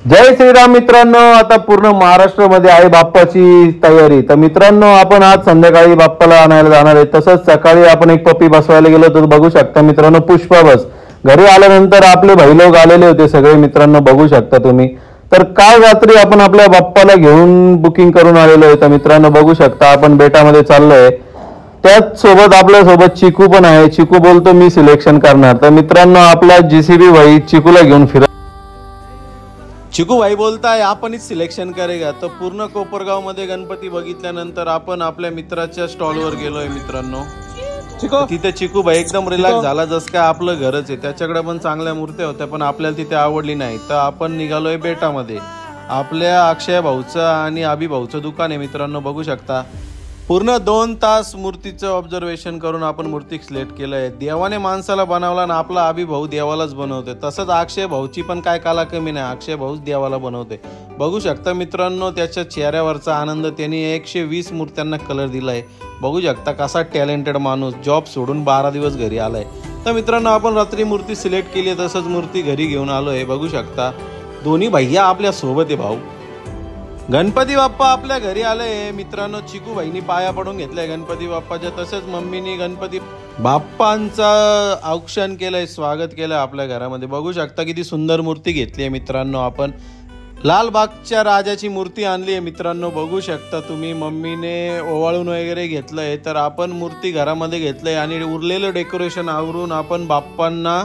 जय श्रीराम मित्रांनो, आता पूर्ण महाराष्ट्रामध्ये आहे बाप्पाची तयारी। तर मित्रांनो, आपण आज संध्याकाळी बाप्पाला आणायला जाणार आहे। तसंच सकाळी आपण एक पप्पी बसवायला गेलो तर बघू शकता मित्रांनो, पुष्पा बस घरी आल्यानंतर आपले भाई लोक आलेले होते सगळे मित्रांनो, बघू शकता तुम्ही। तर काल रात्री आपण आपल्या बाप्पाला घेऊन बुकिंग करून आलेलो आहे। तर मित्रांनो बघू शकता आपण बेटामध्ये चाललोय, त्याच सोबत आपल्या सोबत चिकू पण आहे। चिकू बोलतो मी सिलेक्शन करणार। तर मित्रांनो आपला जीसीबी भाई चिकूला घेऊन फिरत, चिकू भाई बोलताय आपणच सिलेक्शन करेगा। तर पूर्ण कोपरगाव मध्ये गणपती बघितल्यानंतर आपण आपल्या मित्राच्या स्टॉलवर गेलोय मित्रांनो। तिथे चिकू भाई एकदम रिलॅक्स झाला, जसं काय आपलं घरच आहे। त्याच्याकडे पण चांगल्या मूर्त्या होत्या पण आपल्याला तिथे आवडली नाही, तर आपण निघालोय बेटामध्ये। आपल्या अक्षय भाऊचं आणि अभि भाऊचं दुकान आहे मित्रांनो, बघू शकता। पूर्ण 2 तास मूर्तीचं ऑब्झर्वेशन करून आपण मूर्ती सिलेक्ट केलंय। देवाने माणसाला बनवला ना, आपला अभि भाऊ देवालाच बनवते। तसंच अक्षय भाऊची पण काय कला कमी नाही, अक्षय भाऊच देवाला बनवते। बघू शकता मित्रांनो त्याच्या चेहऱ्यावरचा आनंद, त्यांनी 120 मूर्त्यांना कलर दिलाय। बघू शकता कसा टॅलेंटेड माणूस, जॉब सोडून 12 दिवस घरी आलाय। तर मित्रांनो आपण रात्री मूर्ती सिलेक्ट केली, तसंच मूर्ती घरी घेऊन आलोय। बघू शकता दोन्ही भैया आपल्या सोबत आहे भाऊ। गणपती बाप्पा आपल्या घरी आले मित्रांनो। चिकू भाईनी पाया पडून घेतलाय गणपती बाप्पाच्या, तसेच मम्मीनी गणपती बाप्पांचा औक्षण केलंय, स्वागत केलंय आपल्या घरामध्ये। बघू शकता किती सुंदर मूर्ती घेतली आहे मित्रांनो। आपण लालबागच्या राजाची मूर्ती आणली आहे मित्रांनो, बघू शकता तुम्ही। मम्मीने ओवाळून वगैरे घेतलंय, तर आपण मूर्ती घरामध्ये घेतलंय आणि उरलेलं डेकोरेशन आवरून आपण बाप्पांना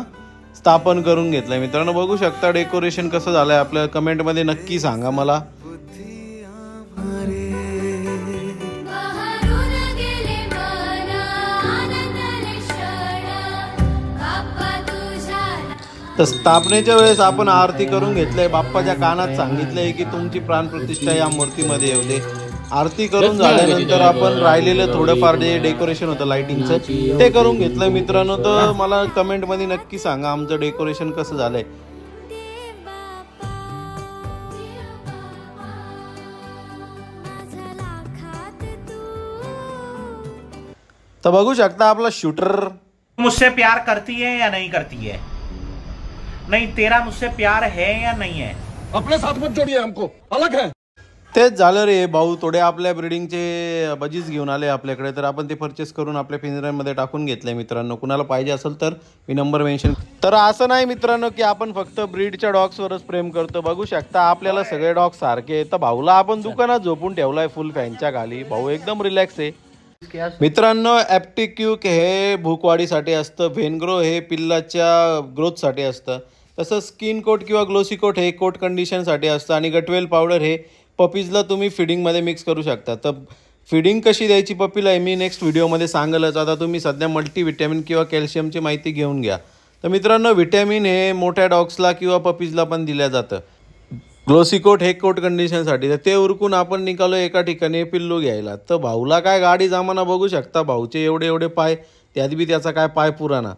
स्थापन करून घेतलंय मित्रांनो। बघू शकता डेकोरेशन कसं झालंय, आपल्या कमेंटमध्ये नक्की सांगा मला। तर स्थापनेच्या वेळेस आपण आरती करून घेतलंय। बाप्पाच्या कानात सांगितलंय की तुमची प्राणप्रतिष्ठा या मूर्तीमध्ये येऊ दे। आरती करून झाल्यानंतर आपण राहिलेलं थोडंफार जे डेकोरेशन होतं लाइटिंगचं ते करून घेतलंय मित्रांनो। तर मला कमेंट मध्ये नक्की सांगा आमचं डेकोरेशन कसं झालंय। तर बघू शकता आपला शूटर। मुझसे प्यार करती है या नहीं करती है? नहीं, तेरा मुझसे प्यार है या नहीं है? अपने साथ मत जोड़िए, हमको अलग है। तेच झालं रे भाऊ, थोडे आपल्या ब्रीडिंगचे बजीज घेऊन आले आपल्याकडे, तर आपण ते परचेस करून आपल्या पिंजऱ्यामध्ये टाकून घेतले मित्रांनो। कुणाला पाहिजे असेल तर मी नंबर मेन्शन। तर असं नाही मित्रांनो की आपण फक्त ब्रीडच्या डॉग्सवरच प्रेम करतो। बघू शकता आपल्याला सगळे डॉग सारखे। तर भाऊला आपण दुकानात झोपून ठेवलाय फुल फॅनच्या खाली, भाऊ एकदम रिलॅक्स आहे मित्रांनो। ॲप्टिक्यूक हे भूकवाढीसाठी असतं, व्हेनग्रो हे पिल्लाच्या ग्रोथसाठी असतं, तसंच स्किन कोट किंवा ग्लोसी कोट हे कोट कंडिशनसाठी असतं, आणि गटवेल पावडर हे पपीजला तुम्ही फिडिंगमध्ये मिक्स करू शकता। तर फिडिंग कशी द्यायची पपीला हे मी नेक्स्ट व्हिडिओमध्ये सांगेलच। आता तुम्ही सध्या मल्टीव्हिटॅमिन किंवा कॅल्शियमची माहिती घेऊन घ्या। तर मित्रांनो व्हिटॅमिन हे मोठ्या डॉग्सला किंवा पपीजला पण दिल्या जातं। ग्लोसी कोट हे कोट कंडिशनसाठी, तर ते उरकून आपण निघालो एका ठिकाणी पिल्लू घ्यायला। तर भाऊला काय गाडी जमाना, बघू शकता भाऊचे एवढे एवढे पाय, त्यात बी त्याचा काय पाय पुराणा।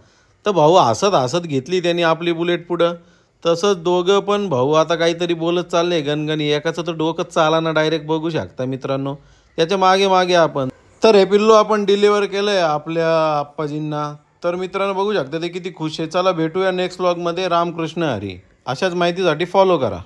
तर भाऊ हसत हसत घेतली त्यांनी आपली बुलेट पुढं। तसंच दोघं पण भाऊ आता काहीतरी बोलत चालले गणगणी, एकाचं तर डोकंच चालाना डायरेक्ट, बघू शकता मित्रांनो त्याच्या मागे मागे आपण। तर हे पिल्लू आपण डिलिव्हर केलंय आपल्या आप्पाजींना। तर मित्रांनो बघू शकता ते किती खुश आहे। चला भेटूया नेक्स्ट व्लॉगमध्ये। रामकृष्ण हरी। अशाच माहितीसाठी फॉलो करा।